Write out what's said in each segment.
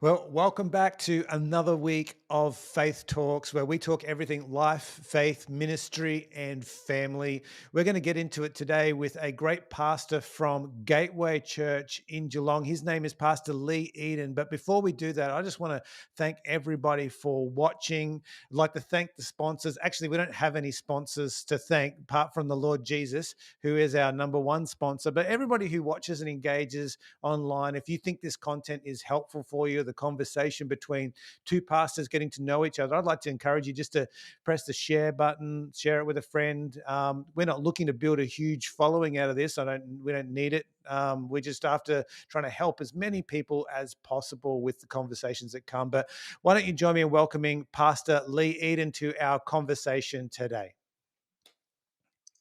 Well, welcome back to another week of Faith Talks, where we talk everything life, faith, ministry, and family. We're going to get into it today with a great pastor from Gateway Church in Geelong. His name is Pastor Lee Eden. But before we do that, I just want to thank everybody for watching. I'd like to thank the sponsors. Actually, we don't have any sponsors to thank apart from the Lord Jesus, who is our number one sponsor. But everybody who watches and engages online, if you think this content is helpful for you, the conversation between two pastors getting to know each other, I'd like to encourage you just to press the share button, share it with a friend. We're not looking to build a huge following out of this. We don't need it. We're just after trying to help as many people as possible with the conversations that come. But why don't you join me in welcoming Pastor Lee Eden to our conversation today?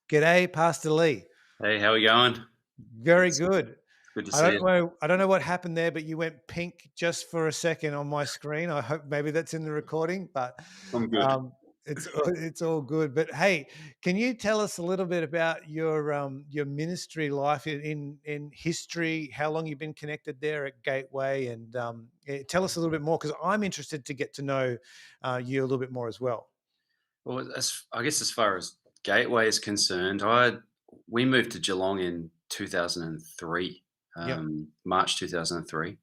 G'day, Pastor Lee. Hey, how are we going? Very good. Good to see you. I don't know what happened there, but you went pink just for a second on my screen. I hope maybe that's in the recording, but I'm good. it's all good. But hey, can you tell us a little bit about your ministry life in history? How long you've been connected there at Gateway, and tell us a little bit more, because I'm interested to get to know you a little bit more as well. Well, I guess as far as Gateway is concerned, we moved to Geelong in 2003, Yeah, March 2003.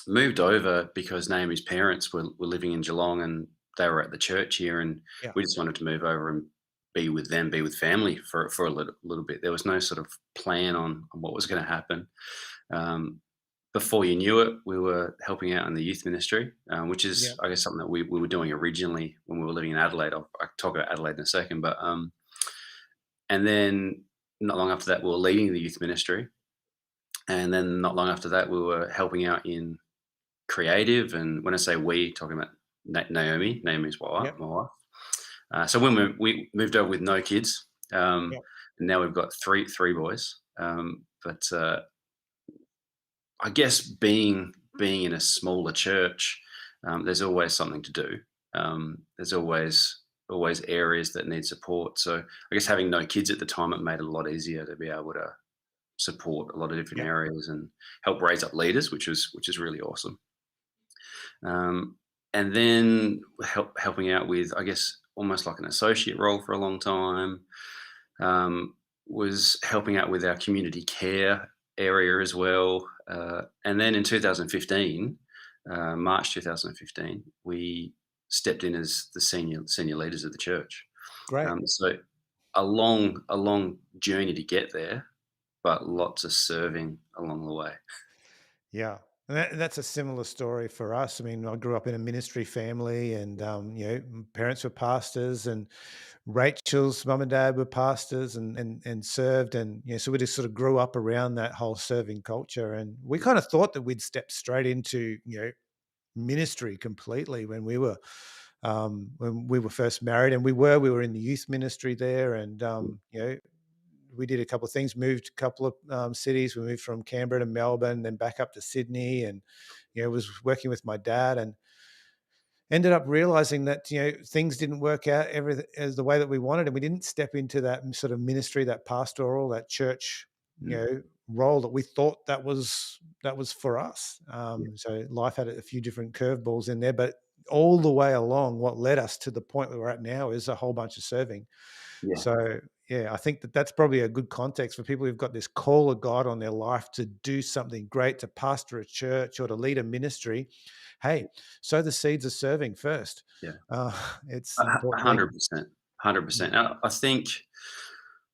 Moved over because Naomi's parents were living in Geelong and they were at the church here, and yeah, we just wanted to move over and be with them, be with family for a little bit. There was no sort of plan on what was going to happen. Before you knew it, we were helping out in the youth ministry, which yeah, is, I guess, something that we were doing originally when we were living in Adelaide. I'll talk about Adelaide in a second, but and then not long after that, we were leading the youth ministry, and then not long after that, we were helping out in creative. And when I say we, talking about Naomi's wife, yeah, my wife. So when we moved over with no kids, yeah, and now we've got three boys. But I guess being in a smaller church, there's always something to do. There's always areas that need support. So I guess having no kids at the time, it made it a lot easier to be able to support a lot of different yeah, areas and help raise up leaders, which is really awesome. And then helping out with, I guess, almost like an associate role for a long time. Was helping out with our community care area as well. And then in 2015, March 2015, we stepped in as the senior leaders of the church. great. So a long journey to get there, but lots of serving along the way. Yeah. And that's a similar story for us. I mean, I grew up in a ministry family, and parents were pastors, and Rachel's mum and dad were pastors, and served, and so we just sort of grew up around that whole serving culture, and we kind of thought that we'd step straight into ministry completely when we were first married, and we were in the youth ministry there, and we did a couple of things, moved a couple of cities. We moved from Canberra to Melbourne, then back up to Sydney, and was working with my dad, and ended up realizing that things didn't work out as the way that we wanted, and we didn't step into that sort of ministry, that pastoral, that church Mm, role that we thought that was for us. yeah, So life had a few different curveballs in there, but all the way along, what led us to the point where we're at now is a whole bunch of serving. yeah, So, yeah, I think that that's probably a good context for people who've got this call of God on their life to do something great, to pastor a church or to lead a ministry. Hey, sow the seeds of serving first. yeah. Uh, it's A an important thing. 100%, 100%. Mm. I think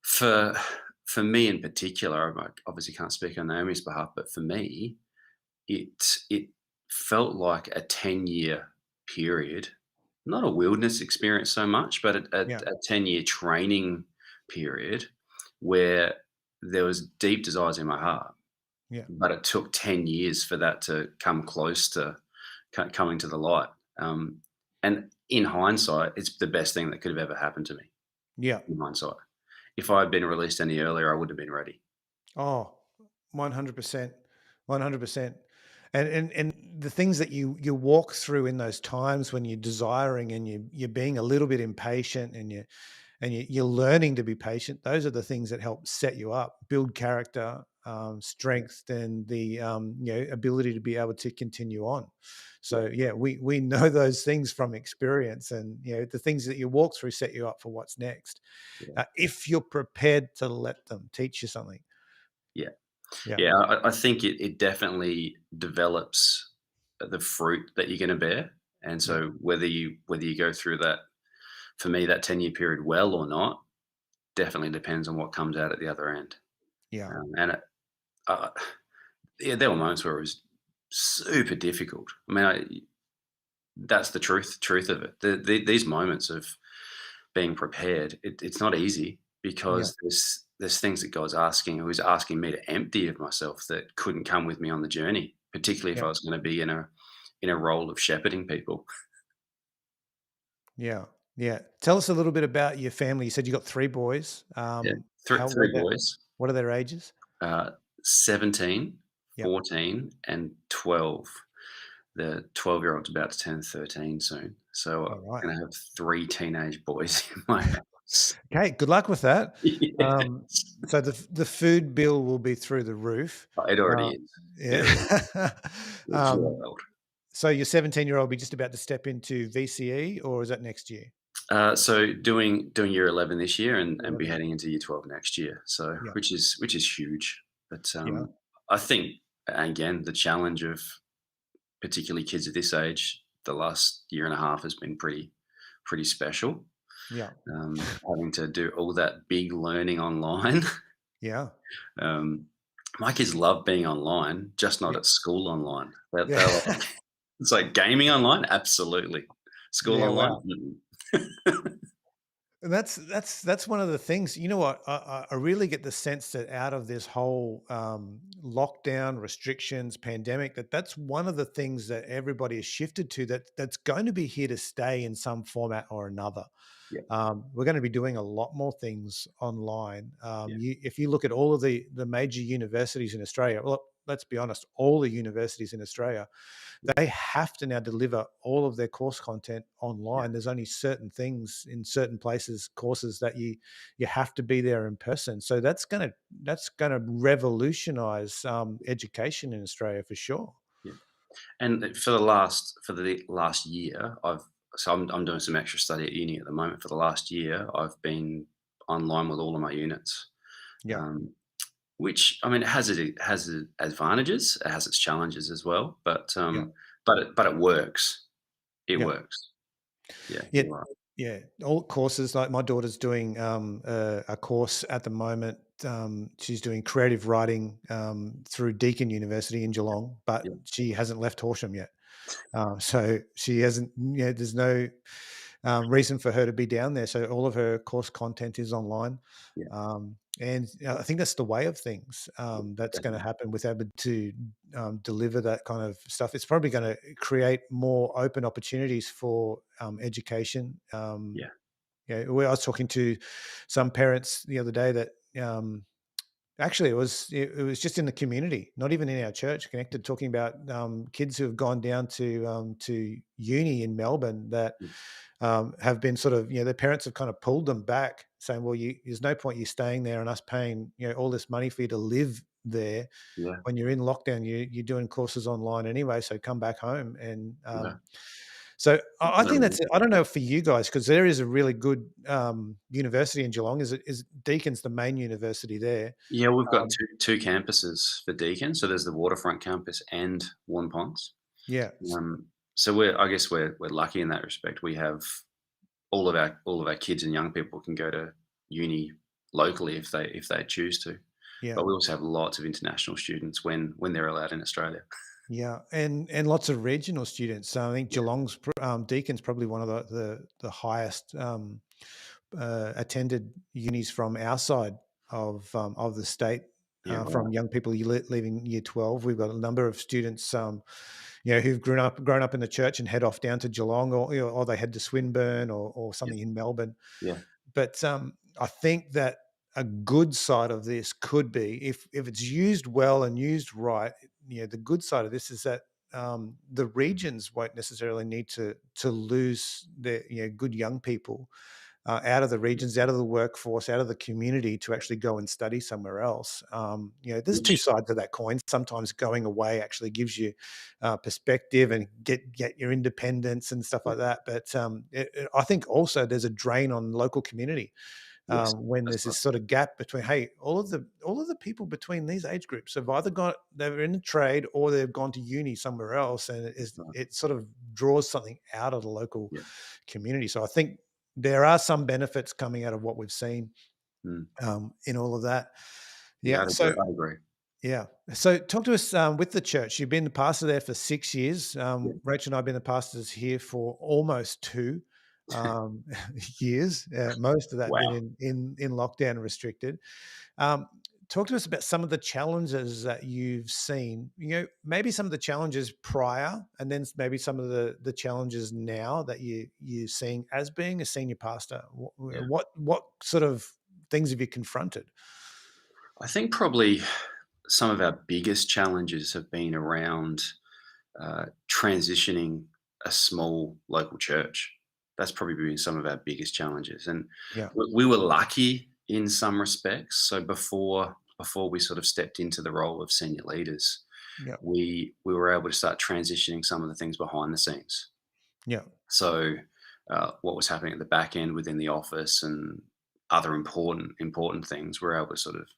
for for me in particular, I obviously can't speak on Naomi's behalf, but for me, it felt like a 10-year period, not a wilderness experience so much, but Yeah, a 10-year training period where there was deep desires in my heart. Yeah. but it took 10 years for that to come close to coming to the light. And in hindsight, it's the best thing that could have ever happened to me. Yeah. In hindsight, if I had been released any earlier, I would have been ready. Oh, 100%. 100%. And the things that you walk through in those times when you're desiring and you're being a little bit impatient and you're learning to be patient, those are the things that help set you up, build character, Yeah, strength, and the ability to be able to continue on. yeah, So yeah, we know those things from experience, and the things that you walk through set you up for what's next. yeah, If you're prepared to let them teach you something. yeah. Yeah, Yeah, I think it definitely develops the fruit that you're going to bear, and yeah, so whether you go through that, for me, that 10-year period well or not, definitely depends on what comes out at the other end. yeah, And uh, yeah, there were moments where it was super difficult. I mean, that's the truth of it. These moments of being prepared, it's not easy yeah, because there's things that God's asking, or He's asking me to empty of myself that couldn't come with me on the journey, particularly if yeah, I was going to be in a role of shepherding people. yeah, yeah. Tell us a little bit about your family. You said you got 3 boys. Yeah, How three what are boys, what are their ages? uh, 17, Yep. 14, and 12. The 12-year-old's about to turn 13 soon, so All I'm right. going to have three teenage boys in my house. Okay, good luck with that. Um, Yes. so the food bill will be through the roof. It already Um, is. It yeah. already is Um, wild. so your 17-year-old be just about to step into VCE, or is that next year? So doing year 11 this year, and be 11. heading into year 12 next year. So Yeah, which is huge. But yeah, I think, again, the challenge of particularly kids at this age, the last year and a half has been pretty special. yeah, Having to do all that big learning online. yeah, um, my kids love being online, just not yeah, at school online. They're yeah. like, it's like gaming online, absolutely. School Yeah, online, wow. mm-mm. And that's one of the things. You know what? I really get the sense that out of this whole lockdown, restrictions, pandemic, that's one of the things that everybody has shifted to. That's going to be here to stay in some format or another. Yeah, We're going to be doing a lot more things online. yeah, If you look at all of the major universities in Australia, well, let's be honest, all the universities in Australia, yeah, they have to now deliver all of their course content yeah, online. There's only certain things in certain places, courses that you have to be there in person. So that's gonna revolutionize education in Australia for sure. yeah. And for the last year, I'm doing some extra study at uni at the moment. For the last year, I've been online with all of my units, Yeah, um, which, I mean, it has its advantages, it has its challenges as well, yeah, but it works. It yeah. works. Yeah, Yeah, you're right. yeah. All courses like my daughter's doing a course at the moment. She's doing creative writing through Deakin University in Geelong, but Yeah, she hasn't left Horsham yet. So she hasn't. There's no reason for her to be down there. So all of her course content is online. yeah, And I think that's the way of things. yeah, That's going to definitely. happen with able to deliver that kind of stuff. It's probably going to create more open opportunities for education. Yeah, Where I was talking to some parents the other day that actually it was just in the community, not even in our church, connected, talking about kids who have gone down to uni in Melbourne that yeah, have been sort of, their parents have kind of pulled them back, saying, "Well, there's no point you staying there and us paying, all this money for you to live there yeah, when you're in lockdown. You're doing courses online anyway, so come back home." And yeah. so I think Literally. that's it. I don't know for you guys because there is a really good university in Geelong. Is Deacon's the main university there? Yeah, we've got Um, two campuses for Deakin. So there's the waterfront campus and Warn Ponds. yeah, So I guess we're lucky in that respect. We have all of our kids and young people can go to uni locally if they choose to. yeah. But we also have lots of international students when they're allowed in Australia. Yeah, and lots of regional students. So I think Yeah, Deacon's probably one of the highest attended unis from our side of the state. Yeah, right. from young people leaving year 12. We've got a number of students, who've grown up in the church and head off down to Geelong, or they head to Swinburne, or Yeah, something in Melbourne. yeah, But I think that a good side of this could be, if it's used well and used right. The good side of this is that the regions won't necessarily need to lose their good young people out of the regions, out of the workforce, out of the community to actually go and study somewhere else. There's two which sides to that coin. Sometimes going away actually gives you perspective and get your independence and stuff yeah, like that. But I think also there's a drain on local community yes, when that's there's right. this sort of gap between, hey, all of the people between these age groups have either got they're in a trade or they've gone to uni somewhere else, and That's right. it sort of draws something out of the local Yeah. community. So I think there are some benefits coming out of what we've seen Mm. in all of that. Yeah, Yeah. So I agree. yeah. So talk to us with the church. You've been the pastor there for 6 years. Yeah. Rachel and I have been the pastors here for almost two um, years. Most of that been Wow. in lockdown and restricted. Um, Talk to us about some of the challenges that you've seen. Maybe some of the challenges prior, and then maybe some of the challenges now that you're seeing as being a senior pastor. Yeah. What sort of things have you confronted? I think probably some of our biggest challenges have been around transitioning a small local church. That's probably been some of our biggest challenges, and Yeah, we were lucky in some respects. So before we sort of stepped into the role of senior leaders, yeah, we were able to start transitioning some of the things behind the scenes. yeah, So what was happening at the back end within the office and other important things, we're able to sort of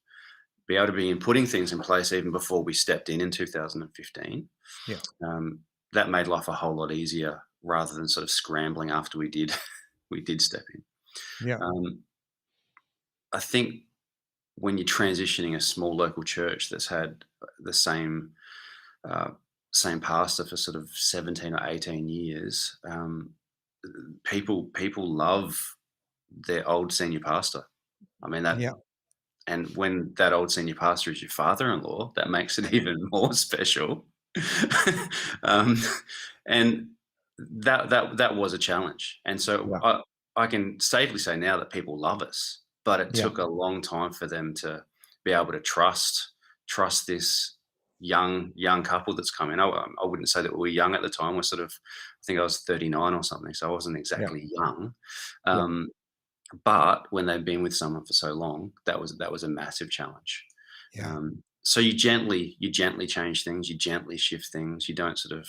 be able to be putting things in place even before we stepped in 2015. yeah, um, that made life a whole lot easier rather than sort of scrambling after we did we did step in. yeah, Um, I think when you're transitioning a small local church that's had the uh, same pastor for sort of 17 or 18 years, people love their old senior pastor. I mean that, yeah, and when that old senior pastor is your father-in-law, that makes it even more special. um, and that was a challenge. And so yeah, I can safely say now that people love us, but it yeah, took a long time for them to be able to trust this young couple that's come in. I wouldn't say that we were young at the time. We're sort of, I think I was 39 or something, so I wasn't yeah, exactly young. yeah, Um, but when they've been with someone for so long, that was a massive challenge. yeah, So you gently change things, you gently shift things. You don't sort of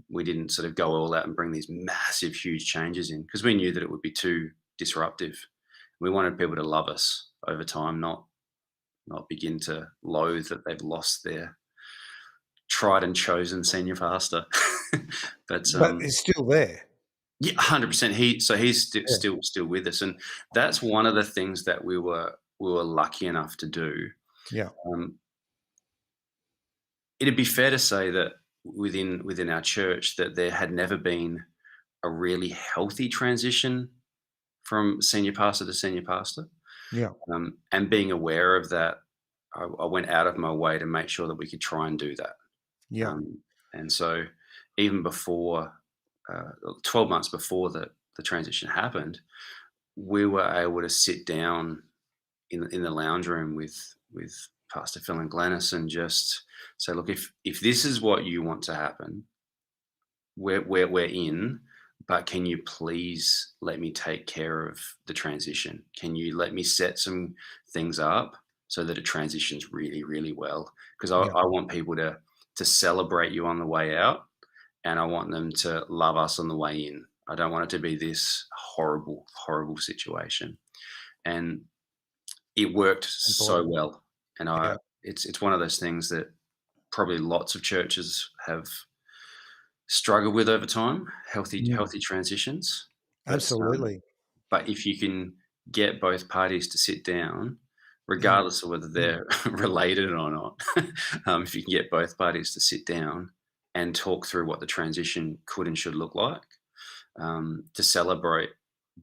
we didn't sort of go all out and bring these massive, huge changes in because we knew that it would be too disruptive. We wanted people to love us over time, not begin to loathe that they've lost their tried and chosen senior pastor. but but it's still there. Yeah, 100%. He's Yeah, still with us, and that's one of the things that we were lucky enough to do. yeah, Um, it'd be fair to say that within our church that there had never been a really healthy transition from senior pastor to senior pastor, yeah, and being aware of that, I went out of my way to make sure that we could try and do that. yeah, Um, and so, even before 12 months before the transition happened, we were able to sit down in the lounge room with Pastor Phil and Glennis and just say, look, if this is what you want to happen, we're in, but can you please let me take care of the transition? Can you let me set some things up so that it transitions really, really well? Because yeah, I want people to celebrate you on the way out, and I want them to love us on the way in. I don't want it to be this horrible, horrible situation. And it worked so important. well. And Yeah, it's one of those things that probably lots of churches have struggled with over time, mm, healthy transitions. But absolutely. but if you can get both parties to sit down, Mm, regardless of whether mm, they're related or not, if you can get both parties to sit down and talk through what the transition could and should look like, to celebrate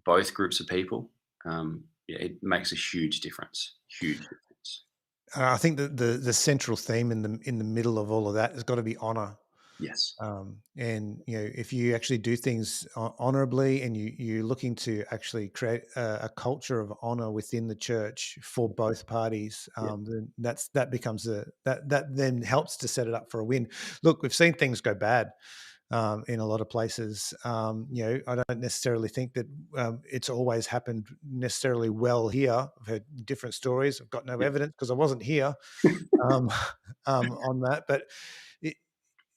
both groups of people, yeah, it makes a huge difference. Huge difference. I think that the central theme in the middle of all of that has got to be honor. Yes. And if you actually do things honorably, and you're looking to actually create a culture of honor within the church for both parties, Yeah. then that becomes that then helps to set it up for a win. Look, we've seen things go bad in a lot of places. I don't necessarily think that it's always happened necessarily well here. I've heard different stories. I've got no Yeah. evidence because I wasn't here um, on that, but it,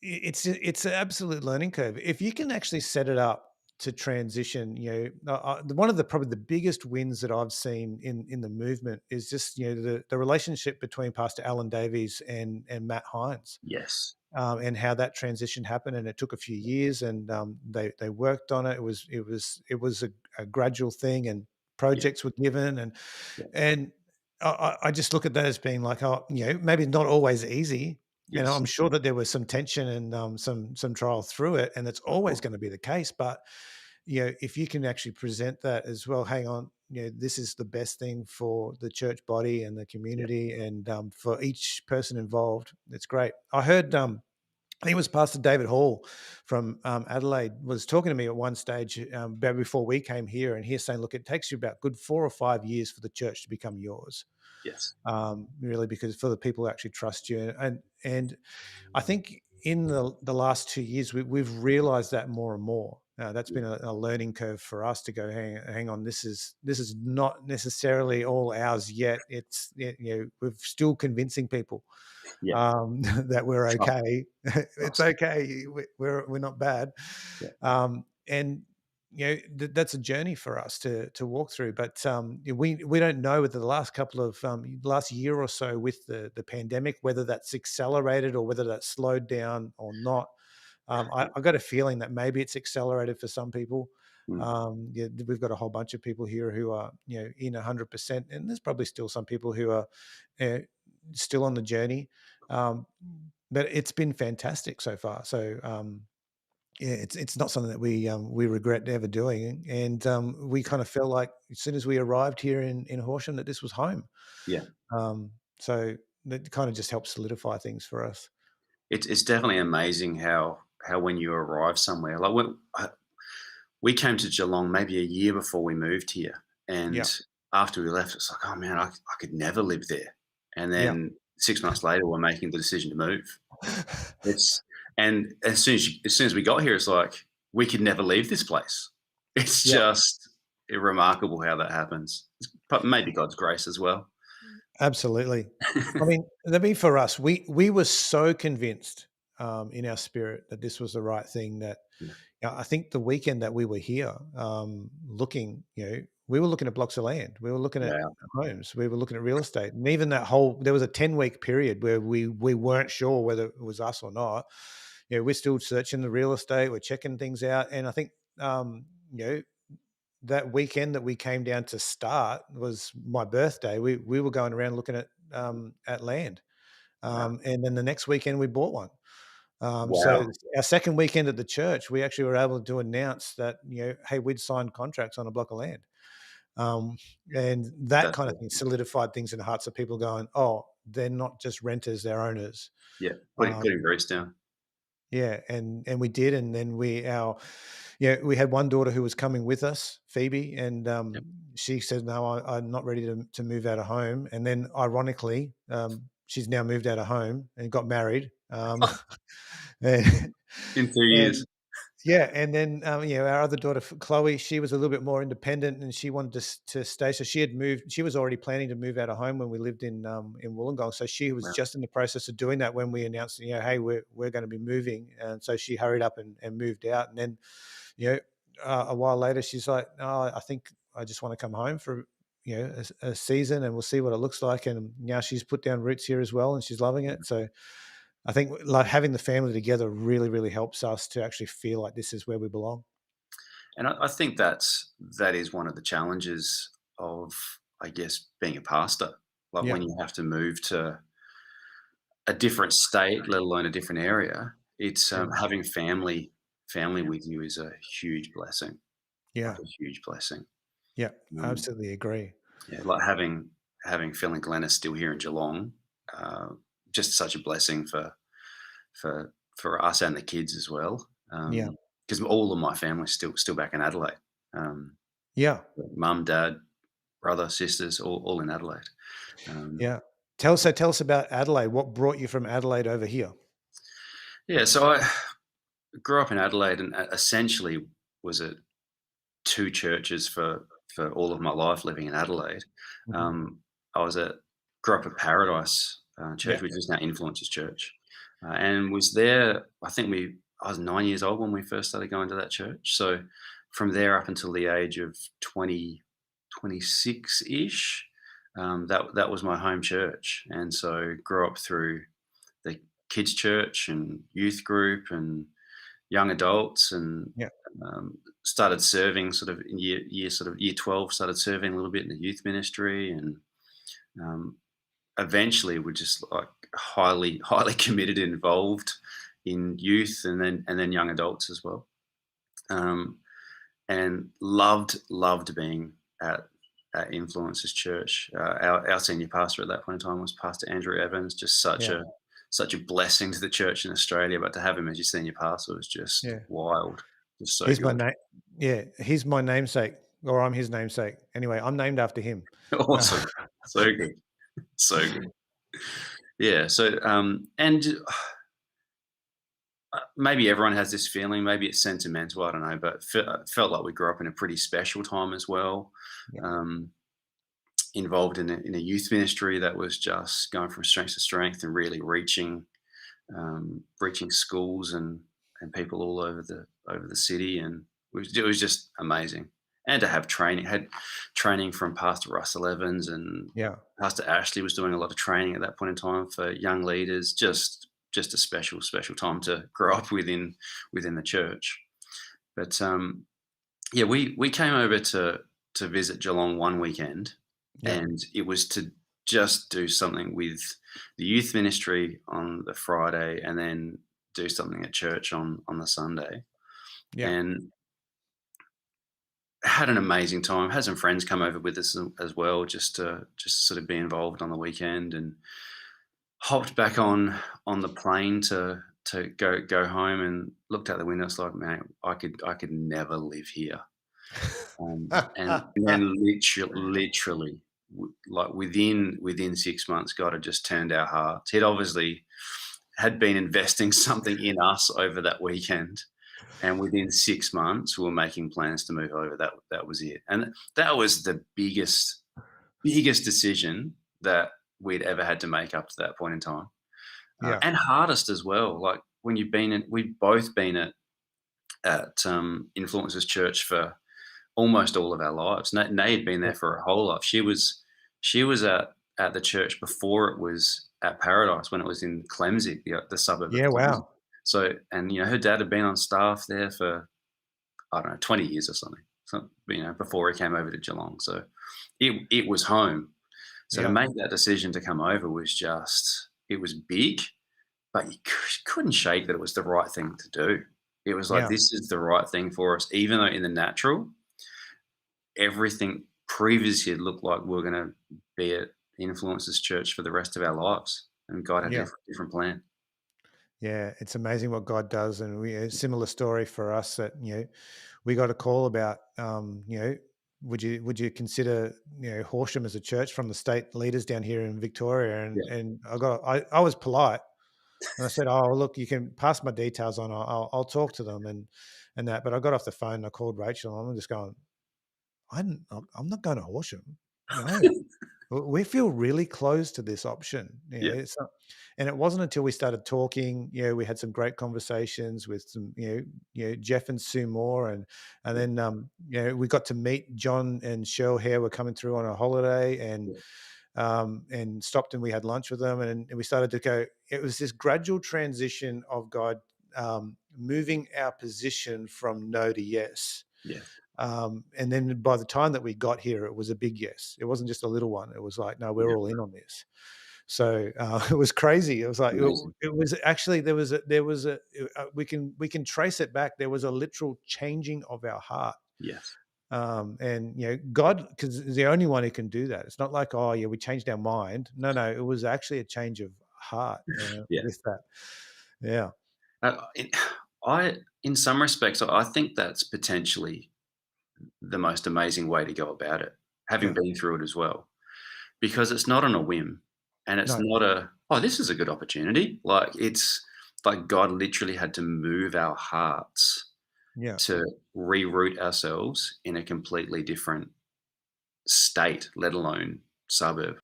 it's an absolute learning curve. If you can actually set it up to transition, one of the probably the biggest wins that I've seen in the movement is just the relationship between Pastor Alan Davies and Matt Hines, Yes. and how that transition happened. And it took a few years, and they worked on it. It was a gradual thing, and Yeah. projects were given, Yeah. and I just look at that as being like, oh, maybe not always easy. And Yes. I'm sure that there was some tension and some trial through it, and it's Of always course. going to be the case. But if you can actually present that as well, hang on, this is the best thing for the church body and the Yeah. community, and for each person involved, it's great. I heard I think it was Pastor David Hall from Adelaide was talking to me at one stage before we came here, and he's saying, "Look, it takes you about good 4 or 5 years for the church to become yours, Yes. really, because for the people who actually trust you." And I think in the last 2 years, we've realised that more and more. That's Yeah. been a learning curve for us to go, hang on, this is not necessarily all ours yet. We're still convincing people Yeah. that we're Trust. okay. It's Trust. okay. We're not bad, Yeah. and that's a journey for us to walk through. But we don't know whether the last couple of last year or so with the pandemic, whether that's accelerated or whether that's slowed down or not. Yeah. I got a feeling that maybe it's accelerated for some people. Mm. We've got a whole bunch of people here who are in 100%, and there's probably still some people who are uh, still on the journey. Um, but it's been fantastic so far. So yeah, it's not something that we regret ever doing, and we kind of felt like as soon as we arrived here in Horsham that this was home. Yeah. Um, so that kind of just helps solidify things for us. It's definitely amazing how when you arrive somewhere, like we came to Geelong maybe a year before we moved here, and Yeah, after we left, it's like, oh man, I could never live there. And yeah, then 6 months later, we're making the decision to move. It's and as soon as we got here, it's like we could never leave this place. It's yeah. just remarkable how that happens. But maybe God's grace as well. Absolutely. I mean, for us, we were so convinced in our spirit that this was the right thing that Yeah. I think the weekend that we were here, we were looking at blocks of land, we were looking at Wow. homes, we were looking at real estate, and even there was a 10-week period where we weren't sure whether it was us or not. We're still searching the real estate, we're checking things out, and I think you know that weekend that we came down to start was my birthday. We were going around looking at land, Wow. and then the next weekend we bought one. So Wow. our second weekend at the church, we actually were able to announce that hey, we'd signed contracts on a block of land, um, and that That's kind of thing awesome. solidified things in the hearts of people, going, oh, they're not just renters, they're owners. Yeah. Putting Um, roots down. yeah, and we did, and then we had one daughter who was coming with us, Phoebe, and Yep. she said, "No, I'm not ready to move out of home." And then, ironically, she's now moved out of home and got married. And, In 2 years. and yeah, and then our other daughter, Chloe, she was a little bit more independent, and she wanted to stay. So she had moved. She was already planning to move out of home when we lived in Wollongong. So she was Wow. just in the process of doing that when we announced, hey, we're going to be moving, and so she hurried up and moved out. And then, you know, a while later, she's like, "No, I think I just want to come home for a season, and we'll see what it looks like." And now she's put down roots here as well, and she's loving it. So I think like having the family together really, really helps us to actually feel like this is where we belong. And I think that is one of the challenges of, I guess, being a pastor. Like Yeah, when you have to move to a different state, let alone a different area, it's yeah, having family with you is a huge blessing, like yeah, a huge blessing. yeah. I Um, absolutely agree. yeah, like having Phil and Glennis still here in Geelong. uh, just such a blessing for us and the kids as well. Yeah. Because all of my family's still back in Adelaide. Um, Yeah. Mum, dad, brother, sisters, all in Adelaide. Um, Yeah. Tell us about Adelaide. What brought you from Adelaide over here? yeah, so I grew up in Adelaide and essentially was at two churches for all of my life living in Adelaide. Mhm. Um, I was at grew up at Paradise Yeah. Church, which is now Influencers Church, and was there. I was 9 years old when we first started going to that church. So from there up until the age of 26 ish, that was my home church, and so grew up through the kids church and youth group and young adults and Yeah. started serving sort of in year 12, started serving a little bit in the youth ministry, and um, eventually we're just like highly committed and involved in youth and then young adults as well. um, and loved being at Influencers Church. Our senior pastor at that point in time was Pastor Andrew Evans, just Yeah. such a blessing to the church in Australia. But to have him as your senior pastor was just Yeah. wild, just so He's my good. name. Yeah, he's my namesake, or I'm his namesake. Anyway, I'm named after him. Uh, Awesome, so good, so good. Yeah. So and maybe everyone has this feeling. Maybe it's sentimental. I don't know, but felt like we grew up in a pretty special time as well. yeah. Um, Involved in a youth ministry that was just going from strength to strength and really reaching schools and people all over the city, and it was just amazing. And to have had training from Pastor Russell Evans, and Yeah. Pastor Ashley was doing a lot of training at that point in time for young leaders. Just a special time to grow up within the church. But yeah, we came over to visit Geelong one weekend, Yeah. and it was to just do something with the youth ministry on the Friday, and then do something at church on the Sunday. Yeah. And had an amazing time. Had some friends come over with us as well, just sort of be involved on the weekend, and hopped back on the plane to go home, and looked out the window. It's like, man, I could never live here. And then literally, like within 6 months, God had just turned our hearts. He'd obviously had been investing something in us over that weekend, and within 6 months, we were making plans to move over. That was it, and that was the biggest decision that we'd ever had to make up to that point in time, Yeah. and hardest as well. Like when we've both been at Influencers Church for almost all of our lives. Nay had been Yeah. there for her whole life. She was at the church before it was at Paradise, when it was in Clemsey, the suburb of Yeah. Clemsey. Wow. So, and her dad had been on staff there for, I don't know, 20 years or something. So, before he came over to Geelong. So it was home. So to Yeah. make that decision to come over it was big, but you couldn't shake that it was the right thing to do. It was like, Yeah. this is the right thing for us, even though in the natural, everything previously had looked like we were going to be at Influencers Church for the rest of our lives, and God had a Yeah. different plan. Yeah. It's amazing what God does, and a similar story for us that we got a call about. Would you consider Horsham as a church from the state leaders down here in Victoria? And Yeah, and I was polite. And I said, "Oh, look, you can pass my details on. I'll talk to them and that." But I got off the phone and I called Rachel, and I'm just going, I'm not going to Horsham. No, we feel really close to this option. yeah, It's not, and it wasn't until we started talking. We had some great conversations with some, Jeff and Sue Moore, and yeah, then we got to meet John and Cheryl Hare were coming through on a holiday, yeah, and stopped and we had lunch with them, and we started to go. It was this gradual transition of God moving our position from no to yes. yeah, And then by the time that we got here, it was a big yes. It wasn't just a little one. It was like, no, we're yeah. all in on this. So it was crazy. It was like Amazing. it was actually we can trace it back. There was a literal changing of our heart. Yes. And God, because is the only one who can do that. It's not like, oh yeah, we changed our mind. No, no, it was actually a change of heart Yeah. with that. Yeah, In I in some respects, I think that's potentially the most amazing way to go about it, having yeah, been through it as well, because it's not on a whim, and it's no, not a, "Oh, this is a good opportunity." Like, it's like God literally had to move our hearts yeah, to reroute ourselves in a completely different state, let alone suburb.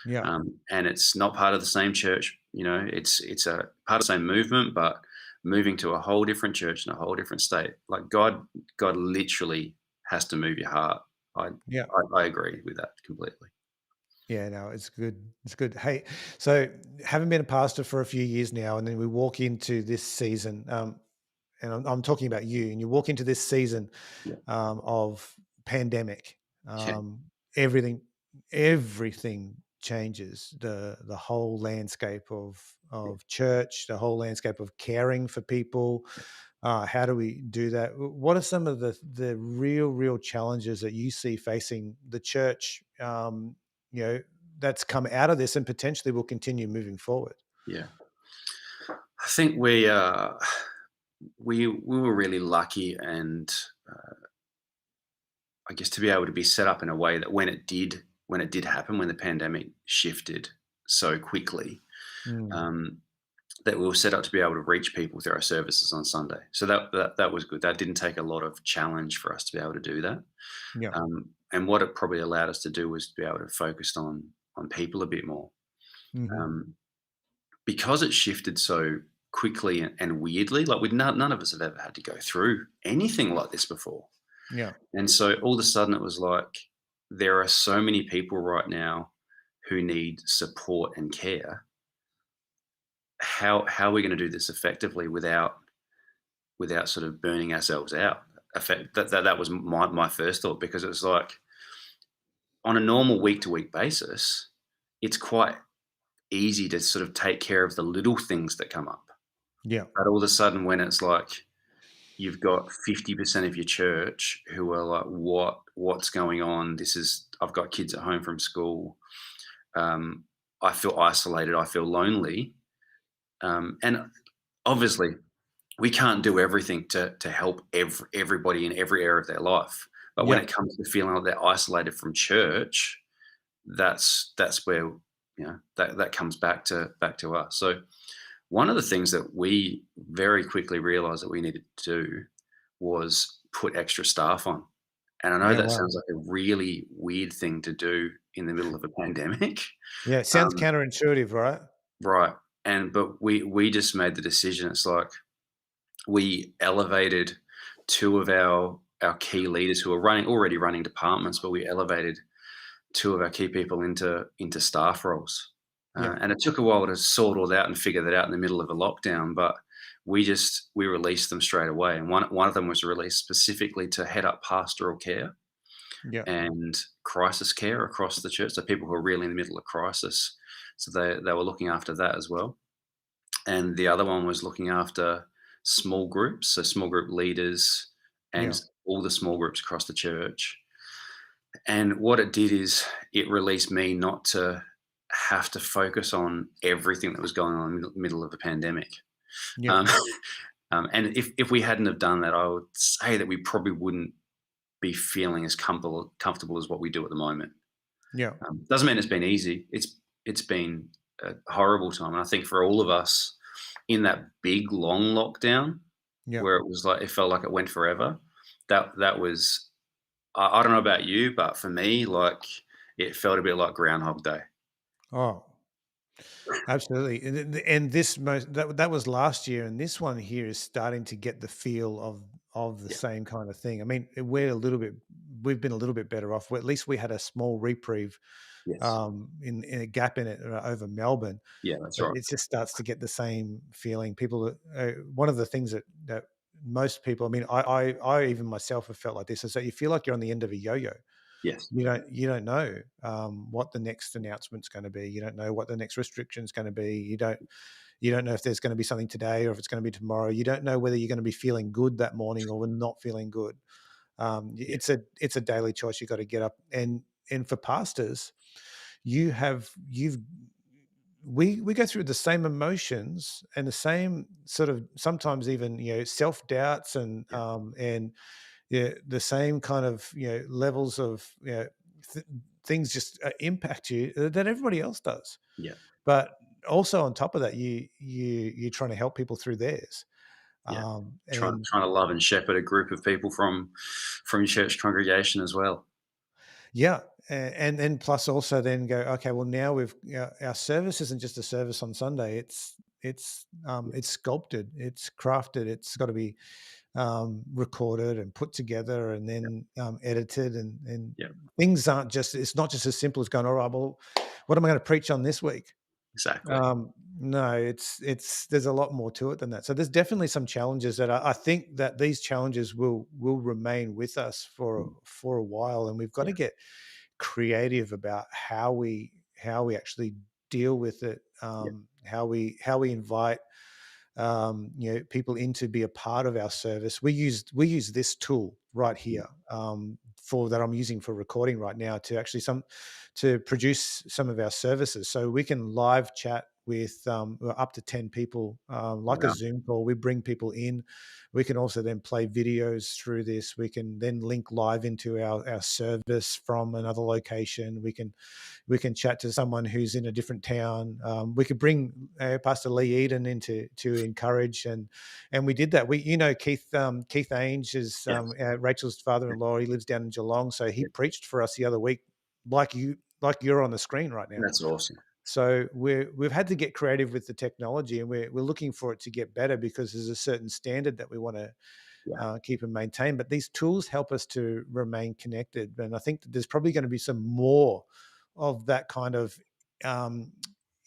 yeah, And it's not part of the same church. It's a part of the same movement, but moving to a whole different church in a whole different state. Like, God literally has to move your heart. I yeah. I agree with that completely. Yeah, no, it's good. It's good. Hey, so having been a pastor for a few years now, and then we walk into this season, and I'm talking about you, and you walk into this season Yeah, of pandemic. yeah, Everything, everything changes. The whole landscape yeah, of church, the whole landscape of caring for people. How do we do that? What are some of the real challenges that you see facing the church? You know, that's come out of this and potentially will continue moving forward. yeah. I think we were really lucky, and I guess to be able to be set up in a way that when it did happen, when the pandemic shifted so quickly, Mm, um, that we were set up to be able to reach people through our services on Sunday. So that was good. That didn't take a lot of challenge for us to be able to do that. yeah, And what it probably allowed us to do was to be able to focus on people a bit more, hmm, um, because it shifted so quickly and weirdly. Like, none of us have ever had to go through anything like this before, yeah, and so all of a sudden it was like there are so many people right now who need support and care. How are we going to do this effectively without sort of burning ourselves out? That was my first thought, because it was like, on a normal week to week basis, it's quite easy to sort of take care of the little things that come up. yeah, But all of a sudden, when it's like you've got 50% of your church who are like, what's going on? I've got kids at home from school. Um, I feel isolated. I feel lonely. And obviously, we can't do everything to help everybody in every area of their life. But when yeah, it comes to feeling like they're isolated from church, that's where that comes back to us. So one of the things that we very quickly realized that we needed to do was put extra staff on. And I know yeah. that Wow. sounds like a really weird thing to do in the middle of a pandemic. Yeah, it sounds um, counterintuitive, right? right. But we just made the decision. It's like, we elevated two of our key leaders who were already running departments, but we elevated two of our key people into staff roles. Yeah, And it took a while to sort all that out and figure that out in the middle of a lockdown, but we released them straight away. And one of them was released specifically to head up pastoral care yeah, and crisis care across the church. So people who are really in the middle of crisis. So they were looking after that as well. And the other one was looking after small groups, so small group leaders yeah, and all the small groups across the church. And what it did is it released me not to have to focus on everything that was going on in the middle of the pandemic. yeah, Um, and if we hadn't have done that, I would say that we probably wouldn't be feeling as comfortable as what we do at the moment. yeah, Doesn't mean it's been easy. It's been a horrible time, and I think for all of us in that big long lockdown yeah. where it felt like it went forever. That was, I don't know about you, but for me, like, it felt a bit like Groundhog Day. Oh, absolutely. And this that was last year, and this one here is starting to get the feel of the Yeah. same kind of thing. I mean, we've been a little bit better off. Well, at least we had a small reprieve Yes. in a gap in it over Melbourne, Yeah, that's but right. it just starts to get the same feeling. People, one of the things that most people, I mean, I even myself have felt like this, is that you feel like you're on the end of a yo-yo. Yes. You don't know what the next announcement's going to be. You don't know what the next restriction's going to be. You don't know if there's going to be something today or if it's going to be tomorrow. You don't know whether you're going to be feeling good that morning or not feeling good. Yeah. It's a daily choice. You got to get up, and for pastors, you've we go through the same emotions and the same sort of sometimes even self doubts Yeah. and yeah, the same kind of levels of th- things just impact you that everybody else does. Yeah. But also on top of that, you're trying to help people through theirs. Yeah. And Trying to love and shepherd a group of people from your church congregation as well. yeah, and then plus also then go, okay, well now our service isn't just a service on Sunday. Yeah. It's sculpted, it's crafted, it's got to be recorded and put together and Yeah. then edited and Yeah. things aren't just it's not just as simple as going, all right, well, what am I going to preach on this week? Exactly. No, it's there's a lot more to it than that. So there's definitely some challenges that I think that these challenges will remain with us Mm. for a while, and we've got to Yeah. get creative about how we actually deal with it, Yeah. how we invite people in to be a part of our service. We use this tool right Yeah. here for that I'm using for recording right now to actually some to produce some of our services. So we can live chat with up to 10 people, like a Wow. Zoom call. We bring people in. We can also then play videos through this. We can then link live into our service from another location. We can chat to someone who's in a different town. We could bring Pastor Lee Eden into to encourage, and we did that. Keith Ainge is Yes. Rachel's father-in-law. He lives down in Geelong, so he Yeah. preached for us the other week, like you're on the screen right now. That's awesome. So we've had to get creative with the technology, and we're looking for it to get better because there's a certain standard that we want to Yeah. keep and maintain. But these tools help us to remain connected. And I think that there's probably going to be some more of that kind of um,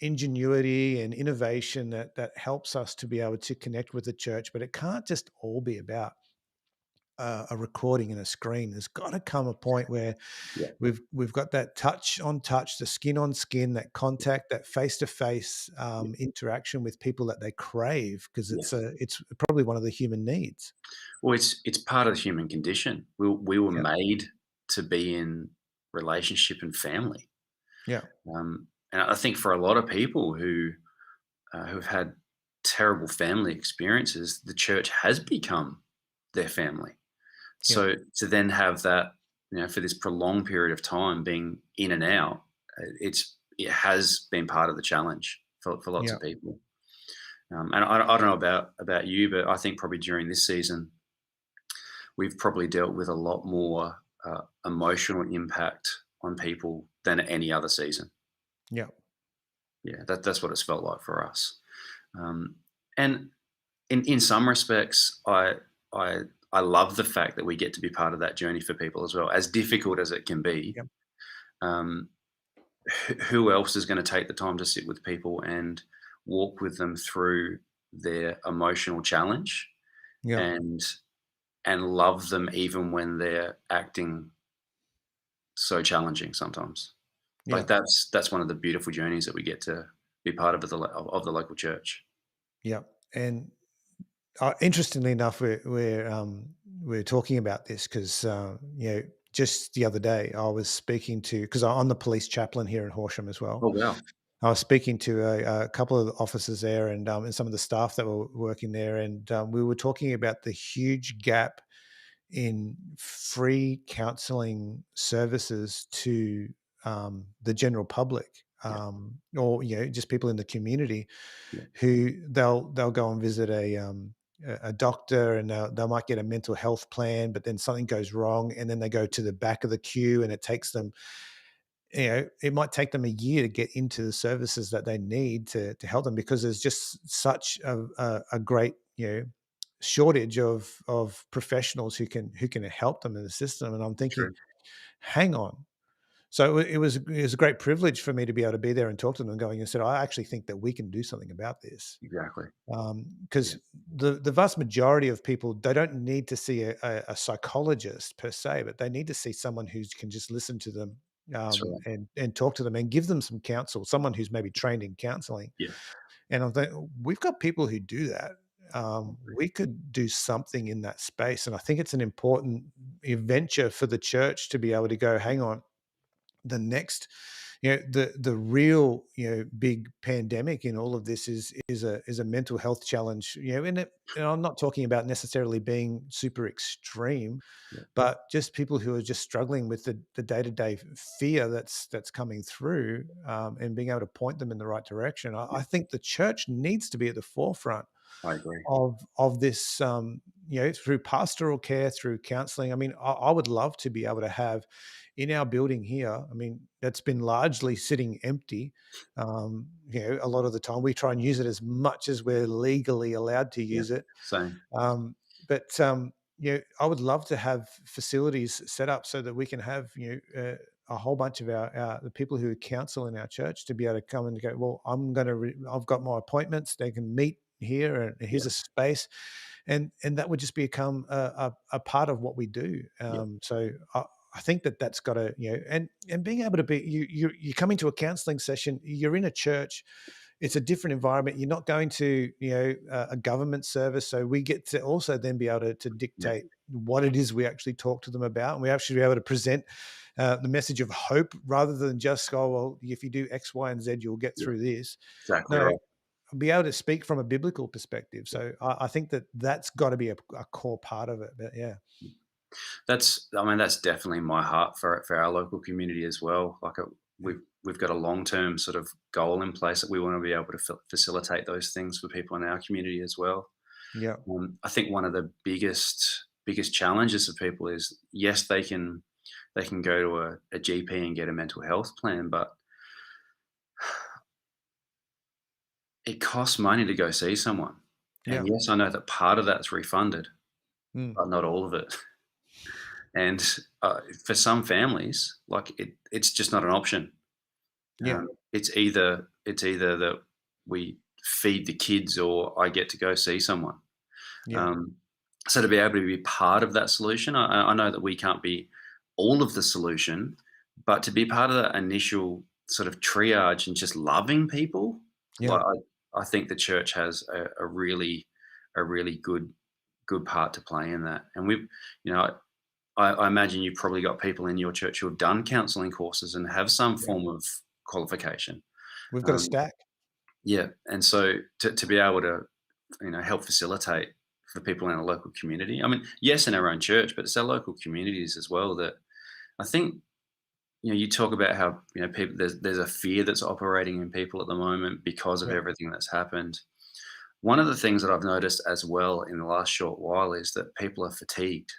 ingenuity and innovation that helps us to be able to connect with the church. But it can't just all be about a recording and a screen. There's got to come a point where Yeah. we've got that touch on touch, the skin on skin, that contact, that face to face Yeah. interaction with people that they crave because Yeah. it's probably one of the human needs. Well, it's part of the human condition. We were Yeah, made to be in relationship and family. yeah, And I think for a lot of people who've had terrible family experiences, the church has become their family. yeah, So to then have that, for this prolonged period of time being in and out, it has been part of the challenge for lots yeah, of people. And I don't know about you, but I think probably during this season we've probably dealt with a lot more emotional impact on people than any other season. yeah, Yeah, that's what it's felt like for us. Um, and in some respects, I I love the fact that we get to be part of that journey for people as well. As difficult as it can be, yeah, um, who else is going to take the time to sit with people and walk with them through their emotional challenge yeah, and love them even when they're acting so challenging sometimes. yeah, Like that's one of the beautiful journeys that we get to be part of of the local church. yeah. And interestingly enough, we're talking about this because just the other day I was speaking to because I'm the police chaplain here in Horsham as well. Oh wow. I was speaking to a couple of the officers there and some of the staff that were working there, and we were talking about the huge gap in free counselling services to the general public, Yeah, or just people in the community yeah, who they'll go and visit a doctor and they might get a mental health plan, but then something goes wrong, and then they go to the back of the queue, and it takes them it might take them a year to get into the services that they need to help them because there's just such a great shortage of professionals who can help them in the system. And I'm thinking, true. hang on. So it was a great privilege for me to be able to be there and talk to them and going and said, I actually think that we can do something about this. Exactly. Yeah, Because the vast majority of people, they don't need to see a psychologist per se, but they need to see someone who can just listen to them, that's right. and talk to them and give them some counsel, someone who's maybe trained in counseling. Yeah, And I think we've got people who do that. I agree. we could do something in that space. And I think it's an important venture for the church to be able to go, hang on, the next, the real, big pandemic in all of this is a mental health challenge, in it. And I'm not talking about necessarily being super extreme, Yeah, but just people who are just struggling with the day-to-day fear that's coming through, and being able to point them in the right direction. I yeah, think the church needs to be at the forefront I agree. of this, through pastoral care, through counselling. I mean, I would love to be able to have in our building here. I mean, that's been largely sitting empty. A lot of the time we try and use it as much as we're legally allowed to Yeah, use it. same. But I would love to have facilities set up so that we can have, a whole bunch of our the people who counsel in our church to be able to come and go, well, I've got my appointments. They can meet here, and here's Yeah, a space, and that would just become a part of what we do. yeah, I think that's got to, and being able to be, you come into a counseling session, you're in a church, it's a different environment. You're not going to, a government service. So we get to also then be able to yeah, dictate what it is we actually talk to them about. And we actually be able to present the message of hope rather than just go, well, if you do X, Y, and Z, you'll get yeah. through this. Exactly No, right. be able to speak from a biblical perspective. Yeah. So I think that's got to be a core part of it. But yeah, I mean, that's definitely my heart for our local community as well. yeah, We've got a long-term sort of goal in place that we want to be able to facilitate those things for people in our community as well. yeah, I think one of the biggest challenges of people is, yes, they can go to a GP and get a mental health plan, but it costs money to go see someone. yeah, And yes, I know that part of that's refunded, mm, but not all of it. And for some families, it's just not an option. yeah, It's either that we feed the kids or I get to go see someone. yeah, Um, so to be able to be part of that solution, I know that we can't be all of the solution, but to be part of that initial sort of triage and just loving people, yeah, like I think the church has a really good part to play in that. And you know, I imagine you've probably got people in your church who have done counselling courses and have some yeah. form of qualification. We've got a Um, stack. yeah, and so to be able to, help facilitate for people in a local community. I mean, yes, in our own church, but it's our local communities as well. That I think, you talk about how, people, there's a fear that's operating in people at the moment because of Yeah. everything that's happened. One of the things that I've noticed as well in the last short while is that people are fatigued.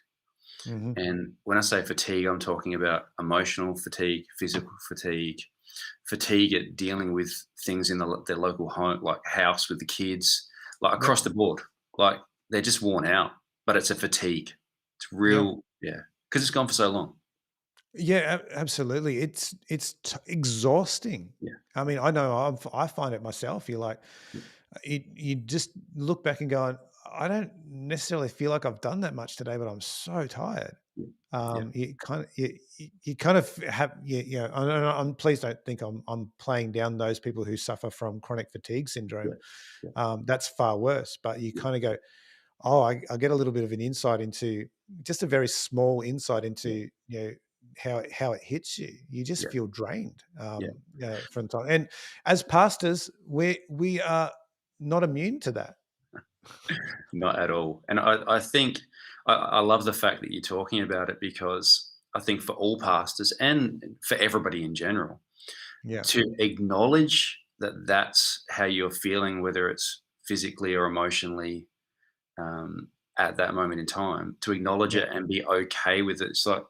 Hmm. And when I say fatigue, I'm talking about emotional fatigue, physical fatigue, fatigue at dealing with things in their local home, like house with the kids, like Yeah. across the board. Like they're just worn out, but it's a fatigue. It's Yeah. real, yeah, because it's gone for so long. Yeah, absolutely. It's exhausting. Yeah, I mean, I know I find it myself. You're like, yeah, you just look back and going, I don't necessarily feel like I've done that much today, but I'm so tired. yeah, yeah, You kind of have, please don't think I'm playing down those people who suffer from chronic fatigue yeah, syndrome. yeah, That's far worse. But you yeah, kind of go, oh, I get a little bit of an insight into, just a very small insight yeah, into, how it hits you. You just yeah, feel drained, yeah. from time. And as pastors, we are not immune to that. Not at all. And I think I love the fact that you're talking about it, because I think for all pastors and for everybody in general, Yeah, to acknowledge that that's how you're feeling, whether it's physically or emotionally, at that moment in time, to acknowledge yeah, it and be okay with it. It's like,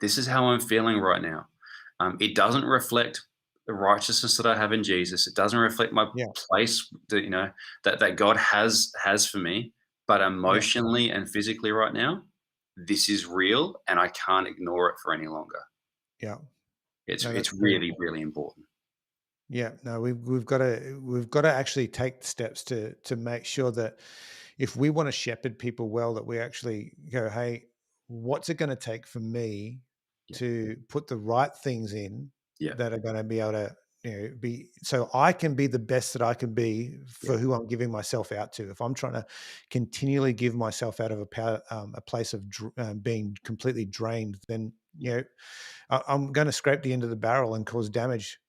this is how I'm feeling right now. It doesn't reflect the righteousness that I have in Jesus. It doesn't reflect my yeah, place that, that God has for me. But yeah, emotionally and physically right now, this is real, and I can't ignore it for any longer. yeah. It's No, that's it's very really, important. really important. Yeah, no, we've got to actually take steps to make sure that if we want to shepherd people well, that we actually go, hey, what's it going to take for me Yeah, to put the right things in yeah, that are going to be able to be so I can be the best that I can be yeah, for who I'm giving myself out to. If I'm trying to continually give myself out of a place of being completely drained, then I'm going to scrape the end of the barrel and cause damage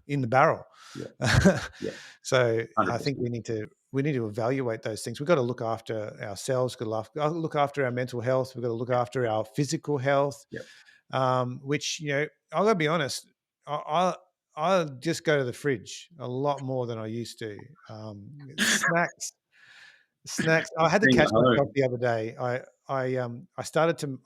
in the barrel. yeah, yeah, So I think 100%. we need to evaluate those things. We've got to look after ourselves. Got to look after our mental health. We've got to look Yeah, after our physical health. yeah. Which I got to be honest. I I just go to the fridge a lot more than I used to. Snacks Snacks. I had to Being at catch myself home. the other day.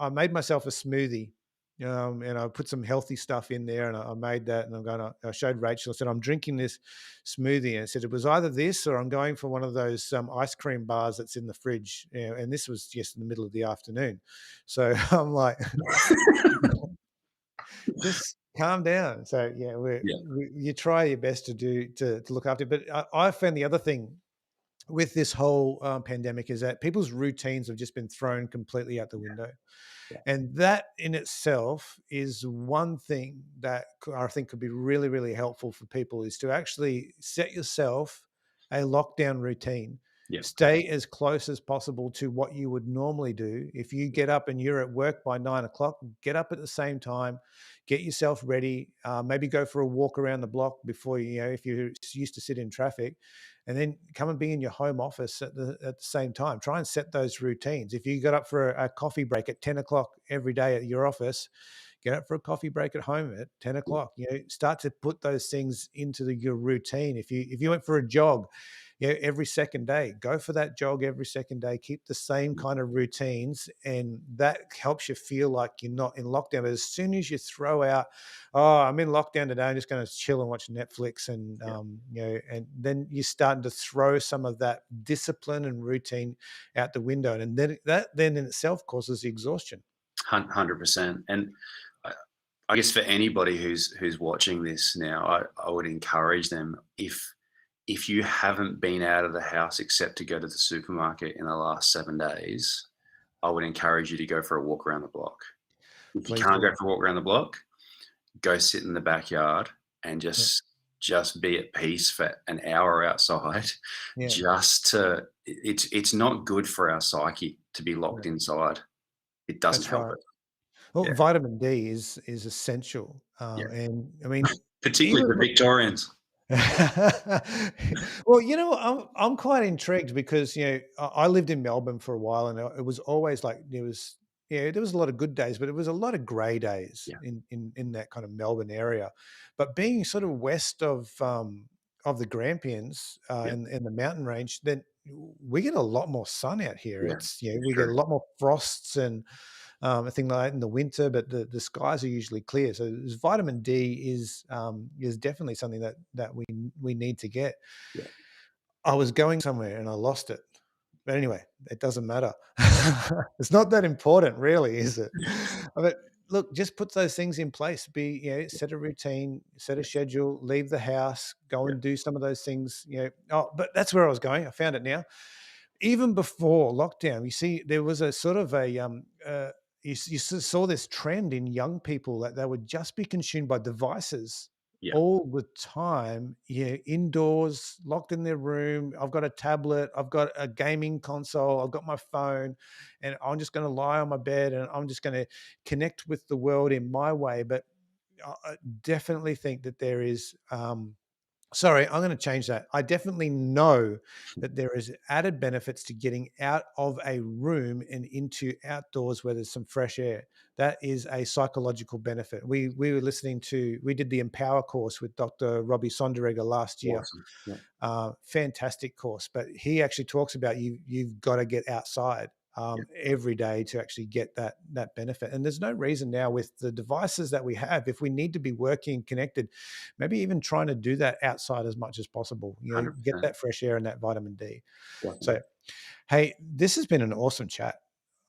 I made myself a smoothie, and I put some healthy stuff in there, and I made that, and I showed Rachel. I said, "I'm drinking this smoothie," and I said it was either this or I'm going for one of those ice cream bars that's in the fridge. And this was just in the middle of the afternoon, so I'm like, just calm down. So yeah, Yeah, you try your best to look after. But I found the other thing with this whole pandemic is that people's routines have just been thrown completely out the window. yeah, And that in itself is one thing that I think could be really, really helpful for people is to actually set yourself a lockdown routine. yeah, Stay as close as possible to what you would normally do. If you get up and you're at work by 9 o'clock, get up at the same time, get yourself ready, maybe go for a walk around the block before if you're used to sit in traffic, and then come and be in your home office at the same time. Try and set those routines. If you got up for a coffee break at 10 o'clock every day at your office, get up for a coffee break at home at 10 yeah, o'clock. Start to put those things into your routine. If you went for a jog, every second day, go for that jog every second day. Keep the same yeah, kind of routines, and that helps you feel like you're not in lockdown. But as soon as you throw out, "Oh, I'm in lockdown today. I'm just going to chill and watch Netflix," and yeah. and then you're starting to throw some of that discipline and routine out the window, and then that then in itself causes exhaustion. 100%. And I, I guess for anybody who's watching this now, I would encourage them, if you haven't been out of the house except to go to the supermarket in the last 7 days, I would encourage you to go for a walk around the block. If you Please can't do. go for a walk around the block, go sit in the backyard and Yeah, just be at peace for an hour outside. yeah, It's not good for our psyche to be yeah. locked inside. It doesn't That's help right. it. Well, Yeah, vitamin D is essential, yeah. and I mean, Particularly even for Victorians. well, I'm quite intrigued because I lived in Melbourne for a while, and it was always like there was a lot of good days, but it was a lot of grey days Yeah, in that kind of Melbourne area. But being sort of west of the Grampians yeah, in the mountain range, then we get a lot more sun out here. yeah. It's It's we get true. a lot more frosts and a thing like that in the winter, but the skies are usually clear. So vitamin D is definitely something that we need to get. Yeah, I was going somewhere and I lost it. But anyway, it doesn't matter. It's not that important, really, is it? But look, just put those things in place. Set a routine, set a yeah, schedule, leave the house, go yeah, and do some of those things. Oh, but that's where I was going. I found it now. Even before lockdown, you see, there was a sort of saw this trend in young people that they would just be consumed by devices yeah, all the time. Yeah, indoors, locked in their room. I've got a tablet, I've got a gaming console, I've got my phone, and I'm just going to lie on my bed and I'm just going to connect with the world in my way. But I definitely think that there is. Sorry, I'm going to change that. I definitely know that there is added benefits to getting out of a room and into outdoors where there's some fresh air. That is a psychological benefit. We did the Empower course with Dr. Robbie Sonderegger last year. awesome. Yeah, Fantastic course, but he actually talks about you've got to get outside yeah, every day to actually get that benefit. And there's no reason now with the devices that we have, if we need to be working connected, maybe even trying to do that outside as much as possible. Get 100%. that fresh air and that vitamin D. Definitely. So, hey, this has been an awesome chat.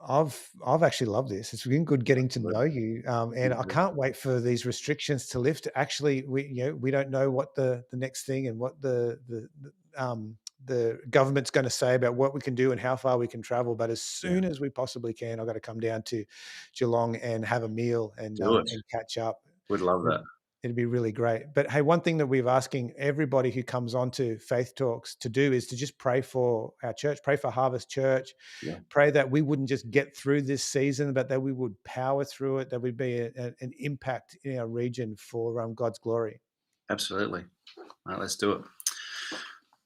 I've actually loved this. It's been good getting to Absolutely. know you, and I can't wait for these restrictions to lift. Actually, we don't know what the next thing and what the government's going to say about what we can do and how far we can travel. But as Yeah, soon as we possibly can, I've got to come down to Geelong and have a meal do it. and catch up. Would love We've that. It'd be really great. But hey, one thing that we're asking everybody who comes on to Faith Talks to do is to just pray for our church, pray for Harvest Church, Yeah, pray that we wouldn't just get through this season, but that we would power through it, that we'd be an impact in our region for God's glory. absolutely. All right, let's do it.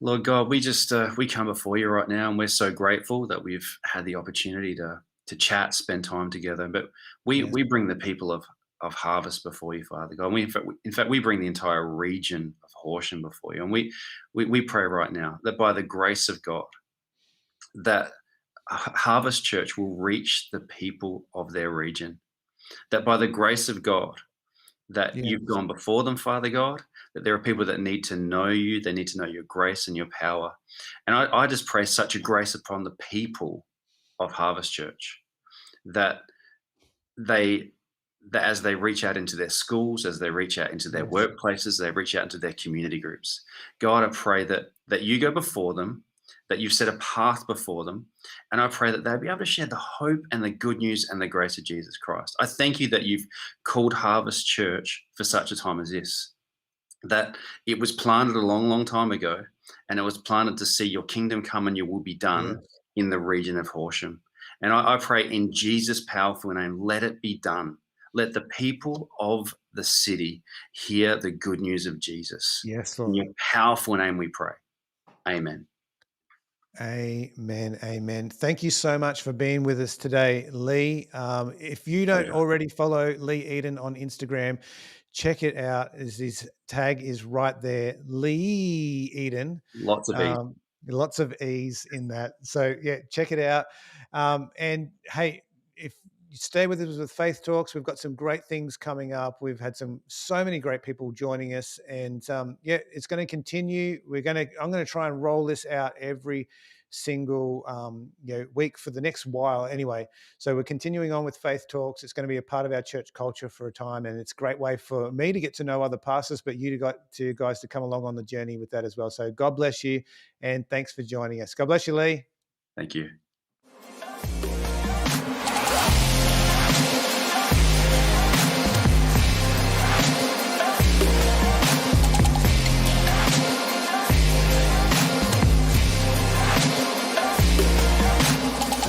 Lord God, we just we come before you right now, and we're so grateful that we've had the opportunity to chat, spend time together. But Yes. we bring the people of Harvest before you, Father God. And in fact, we bring the entire region of Horsham before you, and we pray right now that by the grace of God, that Harvest Church will reach the people of their region. That by the grace of God, that you've Yes. gone before them, Father God, that there are people that need to know you, they need to know your grace and your power. And I just pray such a grace upon the people of Harvest Church that they that as they reach out into their schools, as they reach out into their Yes. workplaces, they reach out into their community groups. God, I pray that you go before them, that you've set a path before them, and I pray that they'll be able to share the hope and the good news and the grace of Jesus Christ. I thank you that you've called Harvest Church for such a time as this, that it was planted a long, long time ago, and it was planted to see your kingdom come and your will be done Yes. in the region of Horsham. And I pray in Jesus' powerful name, let it be done. Let the people of the city hear the good news of Jesus. Yes, In Lord. your powerful name we pray. Amen. Amen. Amen. Thank you so much for being with us today, Lee. If you don't Pleasure. already follow Lee Eden on Instagram, check it out. His tag is right there, Lee Eden. Lots of ease. Um, Lots of ease in that. So yeah, check it out. And hey, if you stay with us with Faith Talks, we've got some great things coming up. We've had so many great people joining us, and yeah, it's going to continue. I'm going to try and roll this out every single week for the next while anyway. So we're continuing on with Faith Talks. It's going to be a part of our church culture for a time, and it's a great way for me to get to know other pastors, but you guys to come along on the journey with that as well. So God bless you, and thanks for joining us. God bless you, Lee. Thank you.